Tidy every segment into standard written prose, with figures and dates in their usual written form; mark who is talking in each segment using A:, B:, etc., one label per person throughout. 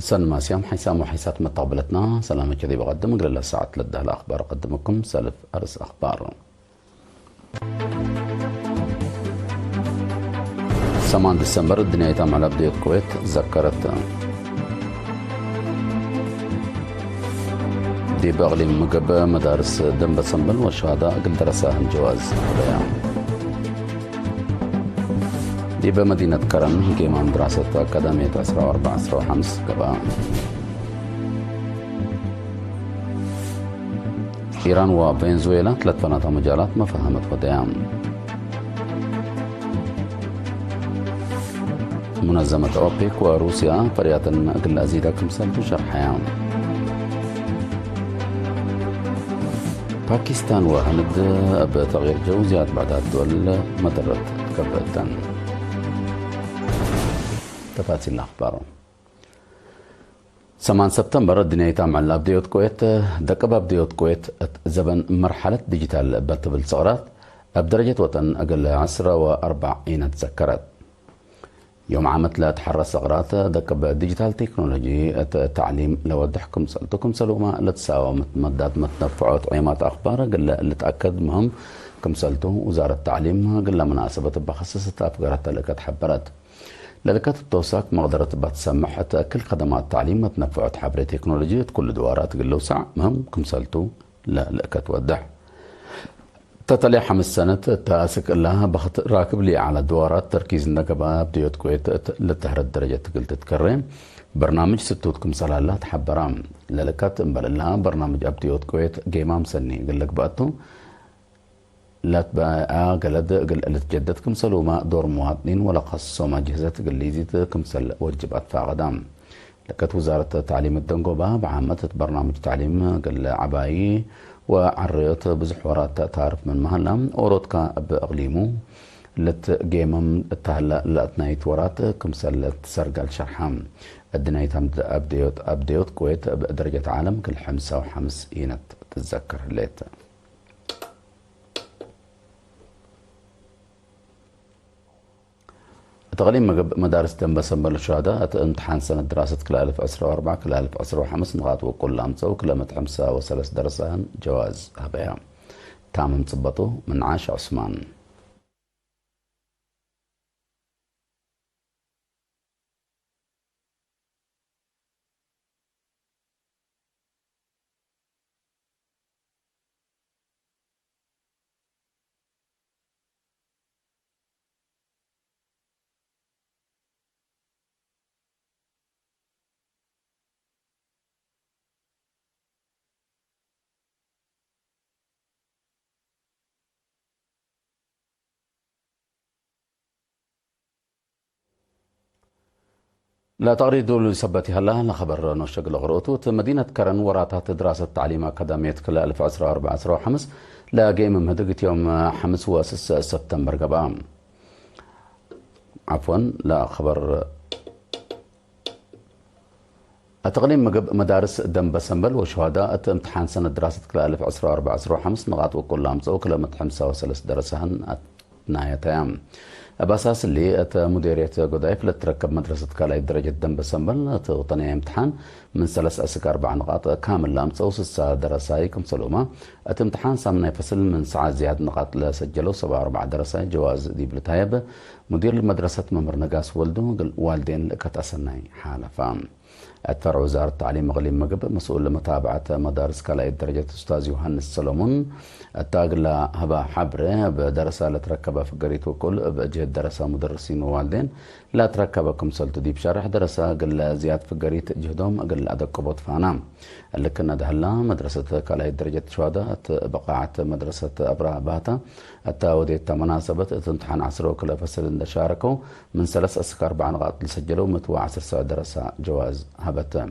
A: سن ماسيام حيسام وحيسات متقبلتنا سلام كذي بقدم قل الله ساعة لده الأخبار أقدمكم سلف أرس أخبار 8 ديسمبر الدنيا يتم على بداية الكويت ذكرت دي بغلي مقب مدارس دنبا سنبل والشهداء قل درساهن جواز بيان دي بمدينة كرم قيمة دراسة أكاديمية 14 قبا إيران وفنزويلا 3 مجالات مفاهمة وديان منظمة أوبك وروسيا فريات أقل أزيدكم سلطو شرحيان باكستان وهند بتغيير جوزيات بعد الدول مدرت كبتان تفاصيل الأخبار 8 سبتمبر الدنيا يتم على بداية الكويت دقبة بداية الكويت زبن مرحلة ديجيتال بتبل صغرات بدرجة وطن أقل 10 و40 تذكرت يوم عامت لا تحرس صغرات دقبة ديجيتال تكنولوجي تعليم لودحكم سألتكم سلوما لتساوى متمدات متنفعات عيمات أخبار قل اللي تأكد مهم كم سألتو وزارة التعليم قل مناسبة بخصصة أفقارات لك تحبرت لذلك التوساك مقدرة بتسمح كل خدمات التعليم متنفعات حبر تكنولوجيا كل دوارات قل له سع مهم كم سألتو لا لك تودح تتلي 5 سنة تاسك لها بخت راكب لي على دوارات تركيز النقبة بديوت كويت لتهر الدرجة قلت تكرم برنامج ستوتكم صلاة تحبرام للكات انبل لها برنامج ابديوت كويت جيمام سني قل لك بقتو لا تبقى قلد قل تجددكم سلوما دور مواطنين ولا خصصوا ما جهزت قل ليزيتكم سل وجبات فاقدام لكت وزارة تعليم الدنقوبة بعامة برنامج تعليم قل عبايي وعريت بزحورات تعرف من مهلا أوروتكا بأغليمو لت جيمم تهلا لأتنايت ورات كمسل تسرقل شرحام الدنايت أبديوت كويت بدرجة عالم كل 5 إينت تتذكر ليت تغليم مدارس دنبا سنبل الشهداء امتحان سنة دراسة كلا 1004 كلا 1005 نقاط وكل أمسا وكلا متحمسة وثلاث درسان جواز هبايا تامم تثبطو من عاش عثمان لا تغريد لسبتها الله لخبر نشق الغروتوت مدينة كرن وراتها دراسة تعليم أكاديمية كلا 14 لا جيم مهدقت يوم 5 و6 سبتمبر قبام عفوا لا خبر التقليم مدارس دنبا سنبل وشهداء امتحان سنة دراسة كلا 14 نقاط وكل أمس وكلا متحمسة وثلاث درسهن نهايتهم بأساس اللي مديرية قضايف لتركب مدرسة كالاي درجة دنبا سنبل وطنية امتحان من 3 أسك 4 نقاط كامل لامس وسس درساي كم سلومة امتحان سامنا فصل من ساعة زيادة نقاط لسجلوا 4 درساي جواز ديب لتايب مدير المدرسة ممر نقاس ولدو والدين لكتاسناي حالة فام أتفرع وزارة التعليم مغلي مقب مسؤول لمتابعة مدارس كالاي درجة أستاذ يوهنس سلومون التاقلا هبا حبره بدرسة لتركبها في قريت وكل بأجهد درسة مدرسين ووالدين لا تركبكم سلطة دي بشرح درسة قل زياد في قريت جهدهم قل أدق بوت فانام اللي كنا دهلا مدرسة كالاي درجة شهادة بقاعة مدرسة أبراه باتا التاودية مناسبة امتحان 10 وكل فصل شاركوا من 3 أسك 4 نقاط لسجلوا 110 درسة جواز هبت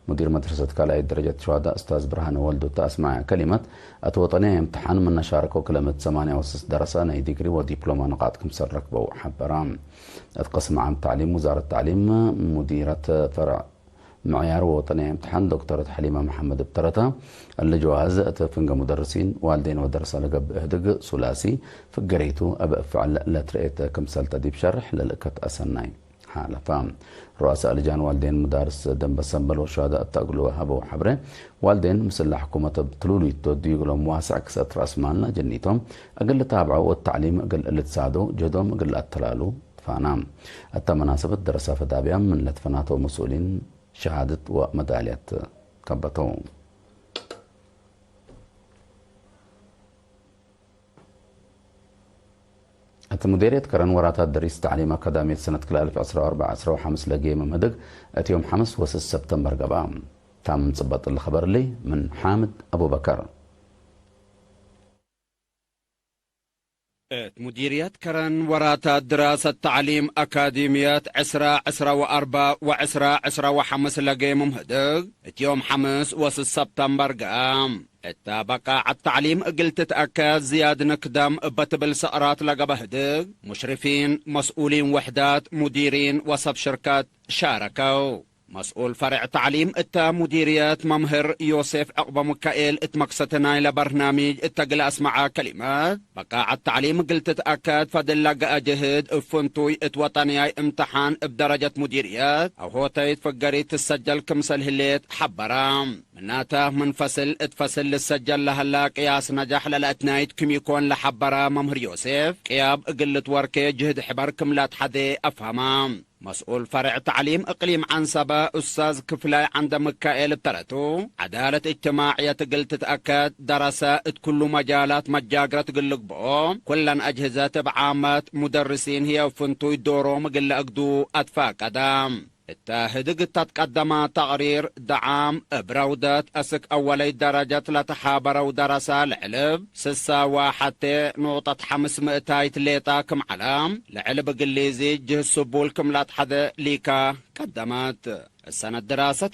A: مدير مدرسة كالاي درجة شهداء أستاذ برهان ولدو تأسمع كلمة أتوطنية امتحان من شاركوا كلمة 8 و6 درسة ناي ديجري ودبلومة نقاط كم سركبوا حبرام اتقسم عام تعليم وزارة التعليم مديرة فرع معيار وطنية امتحان دكتورة حليمة محمد بترتا اللي جواز فنجا مدرسين والدين ودرسة لقب اهدق ثلاثي فقريتو أبقى فعل لا تريت كم سلطة دي بشرح للكت أسناي حالفا رؤساء لجان والدين مدارس دنب سنبل وشهداء التقلوا هبو حبره والدين مسلح حكومة بتلولي تودي لهم واسع كسات راس مالنا جنيتهم أقل تابعوا والتعليم أقل اللي تساعدوا جهدهم أقل أتلالوا فانام حتى مناسبة دراسة فدابيا من لتفناتو مسؤولين شهادة ومداليات كبتهم مديرية كرن وراتات دريس تعليم أكاديمية سنة 2014 لقيم مهدق أتيوم حمس وسس سبتمبر قبام تم صبط الخبر لي من حامد أبو بكر.
B: مديرية كرن وراتات دراسة تعليم أكاديميات عسرة وأربع عسرة وحمس لقيم مهدق أتيوم حمس وسس سبتمبر قام التابقة على التعليم قلت تأكد زياد نقدم بتبل سقرات لقبهدق مشرفين مسؤولين وحدات مديرين وصف شركات شاركوا مسؤول فرع تعليم التا مديريات ممهر يوسف عقبة مكائيل اتمقستنا إلى برنامج التقلاس مع كلمات بقى على التعليم قلت تأكد فدل لقى جهد افنتوي اتوطنياي امتحان بدرجة مديريات او هو تايت فقري تسجل كمسل هليت حبرام مناته منفصل اتفصل للسجل لهلا قياس نجاح للاتنايت كم يكون لحبرا ممهر يوسف قياب قلت وركي جهد حبر كملات حدي افهمام مسؤول فرع تعليم اقليم عنسبة استاذ كفلاي عند مكائيل بترتو عدالة اجتماعية قلت تأكد دراسات كل مجالات مجاقرة تقلق بقوم كلن اجهزة بعامات مدرسين هي وفنتو يدورو مقل اقدو اتفاق قدام التاهدق تتقدم تقرير دعام برودات أسك أولي درجة لتحابر ودرسة العلب سسا واحد نقطة 500 ليتا كم علام العلب قليزي جه سبولكم لا تحد ليكا قدمت السنة دراسة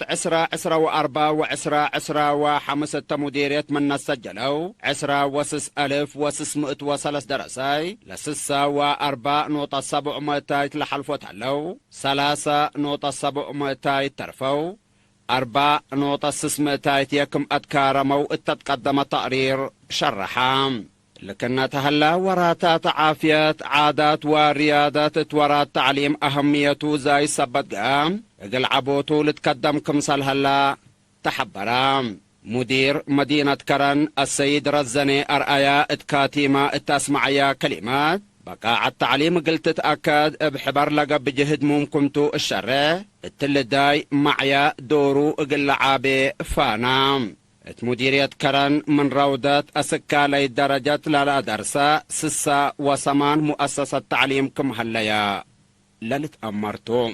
B: عسرة وأربع عسرة وحمسة مديرية من سجلوا عسرة وسس ألف وسس مئة وسلس درساي لسسة وأربع نقطة 700 لحلفوت هلو 3.700 ترفو 4.600 يكم أتكارمو التتقدم تقرير شرحام لكن تهلا وراتات عافيات عادات وريادات تورات تعليم أهميته زي سبت قام اقل عبوتو لتقدم كمسال هلا تحبرام مدير مدينة كرن السيد رزني أرأيا اتكاتيما التسمعيا كلمات بقى على التعليم قلت تأكد بحبر لقب بجهد ممكنتو الشرع التلداي معيا دورو اقل عابي فانام مديرية كرن من روضات أسكالي درجات لا درسا سسا وسمان مؤسسة تعليم كم هليا للت أمرتو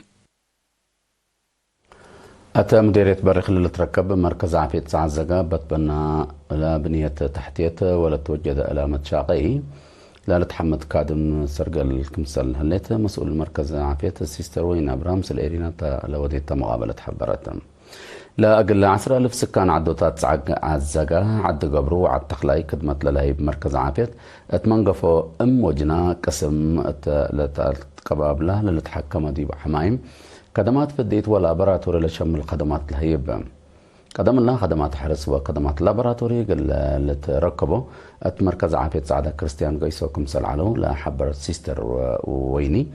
A: أتى مديرية بريخ اللي تركب مركز عافية سعزقة بتبنى لا بنية تحتية ولا توجد إلى متشاقي لا لتحمد كادم سرقل كمسل هليت مسؤول المركز عافية السيستر وين أبرام سليرينا لوديت مقابلة حبرتهم لا أقل 10,000 سكان عدوتات عزقة عد قبرو عد تخلاي كدمت للاهي بمركز عافية اتمنقفو وجنا قسم لتقبابله للتحكم دي بحمايم خدمات فديت واللابراتوري لشمل خدمات الهيب قدم الله خدمات حرس وخدمات اللابراتوري اللي تركبوا مركز عافية سعادة كريستيان قيسو كمسل علو لحبر سيستر ويني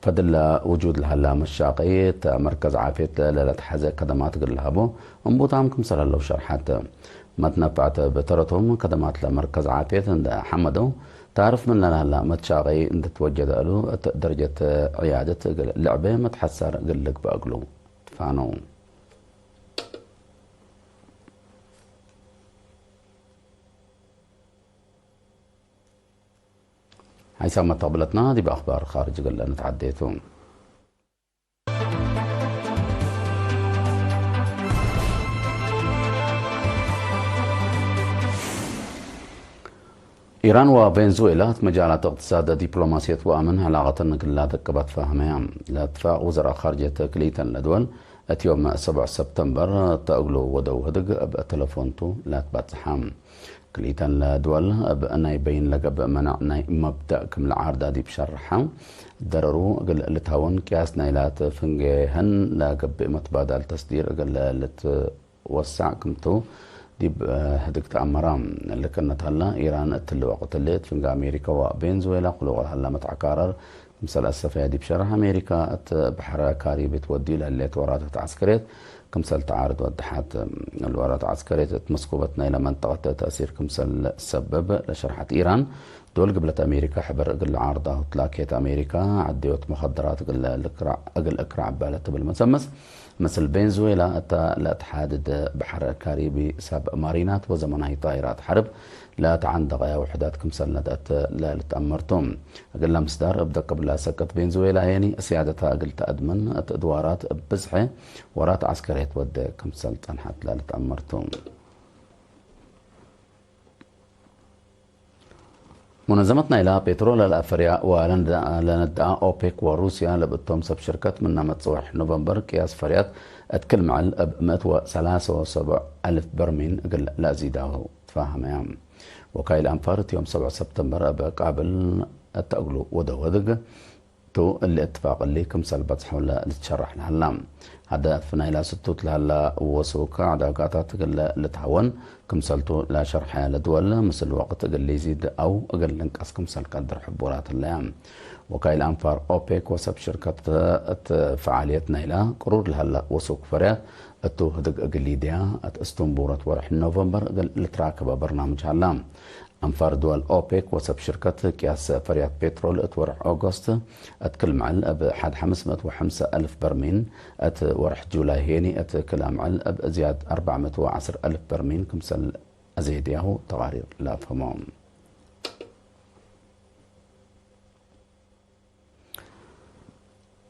A: فدل وجود لها مشاقيت مركز عافية لتحزق خدمات قلهابو انبوطام كمسل لو شرحات ما تنفعت بترتهم خدمات لمركز عافية عند حمدو تعرف من لنا لا متشاقي عند توجد له درجة عيادة لعبة ما تحسر قلك بأقلو فانو هيثم طابلتنا دي بأخبار خارج قلنا نتعديتهم إيران وفنزويلا مجالات اقتصاد دبلوماسية وأمن علاقة نقلات قبت فهمها لاتفاق وزراء خارجية كليتا لدول يوم 7 سبتمبر تأغلو ودو هدق بتلفونتو لا تباتحام كليتا لدول بأنا يبين لقب منع مبدأ كمل عارضة دي بشرحها دررو قل لتهون كياس نايلات فنجهن لقب متبادل تصدير قل لتوسع كمتو دي هدك تأمرام اللي كانت هلا إيران التلو وقت الليت فنجا أمريكا وفنزويلا قلوا هلا متعكرر كمسال السفادي بشرح أمريكا بحر كاريبي تودي لليت ورات عسكريت كمسال تعارض ودحات الورات عسكريت مسكوبتنا إلى منطقة تأثير كمسال السبب لشرحة إيران دول قبلت أمريكا حبر أقل عارضة وتلاكيت أمريكا عديوت مخدرات أقل أكرع بالة بالمسمس مثل فنزويلا لا تحدد بحر كاريبي ساب مارينات وزمناي طائرات حرب لا تعندق وحدات كمسل ندأت لا لتأمرتم أقل مصدر أبدأ قبل سكت فنزويلا يعني سيادتها أقل تأدمن أدوارات بزحة ورات عسكرية ود كمسل تنحت لا لتأمرتم منظمتنا إلى بترول الأفرياء ولندى أوبك وروسيا لبتهم سب شركة من نمط صوح نوفمبر قياس فريات أتكلم على 173 ألف برميل قل لا زيده تفاهم يعني وكايل أنفار يوم 7 سبتمبر قابل التأقلو ودق تو الاتفاق اللي كمسال بتصح ولا تشرح لهلا هدفنا إلى ستوت لهلا وسوكا عداقاتات اللي تهون كمسالتو لا شرح لدول مثل وقت اللي يزيد أو أقل لنقص كمسال قدر حبورات اللام وكايل أنفار أوبك وسب شركة فعاليتنا إلى قرور لهلا وسوق فريات أتو هدق أقل ديا أستنبورة ورح نوفمبر اللي تراكب برنامج هلام أنفار دول أوبك وسب شركة قياس فريات بترول اتورح أغسطس أتكلم على بحد 505 ألف برميل اتورح جولاي هيني أتكلم على بزياد 410 ألف برميل كمسل أزيد ياهو تغارير لا فهمهم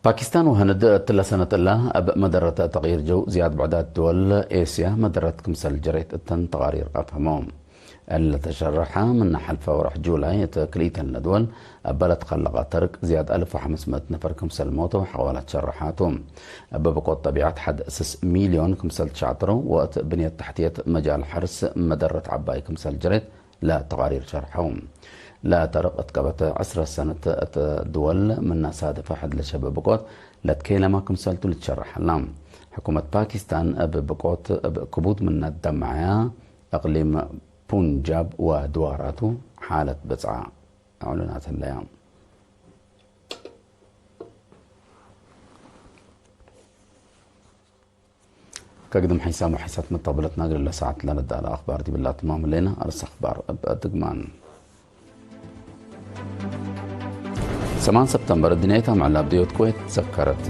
A: باكستان وهند تلا سنة الله أب مدرة تغيير جو زياد بعدات دول إيسيا مدرة كمسل جريت التن تغارير أفهمهم اللي تشرحها من حلفة ورح جولاي تكليتا لدول بلد خلق ترك زياد 1500 نفر كمسل موتوا وحاولت تشرحاتهم بقوة طبيعة حد أسس مليون كمسل تشعطروا وقت بنية تحتية مجال حرس مدرة عباي كمسل جريت لا تغارير شرحهم لا ترق اتقبت 10 سنة دول من صادفة حد لشباب بقوة لا تكيلما كمسلتو لتشرح اللام حكومة باكستان بقوة كبود من الدمعية أقليم بونجاب ودواراته حالة بزعة أعلنات الأيام كقدم حسام وحسات مطابلتنا قل لساعة لنا على أخبار دي بالله تمام لنا أرس أخبار أدقمان 8 سبتمبر الدنيا مع لابديو الكويت تذكرت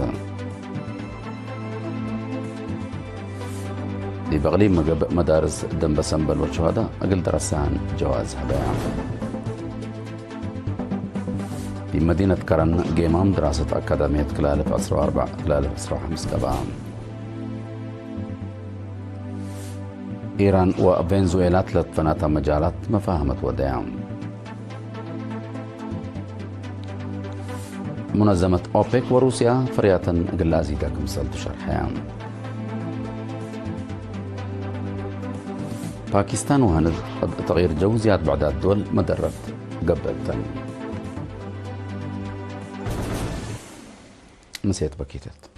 A: بغلي مدارس دنبا سنبل والشهداء أقل درسان جواز هدايا في مدينة كرن قيمام دراسة أكاديمية كلالف أسرة 4 كلالف أسرة 5 كبام إيران وفنزويلا 3 فنات مجالات مفاهمة ودايا منظمة أوبك وروسيا فرياتا قلازي داكم سلت شرحيان باكستان وهند تغيير جو زياد بعدات دول مدرت قبل تاني نسيت بكيتت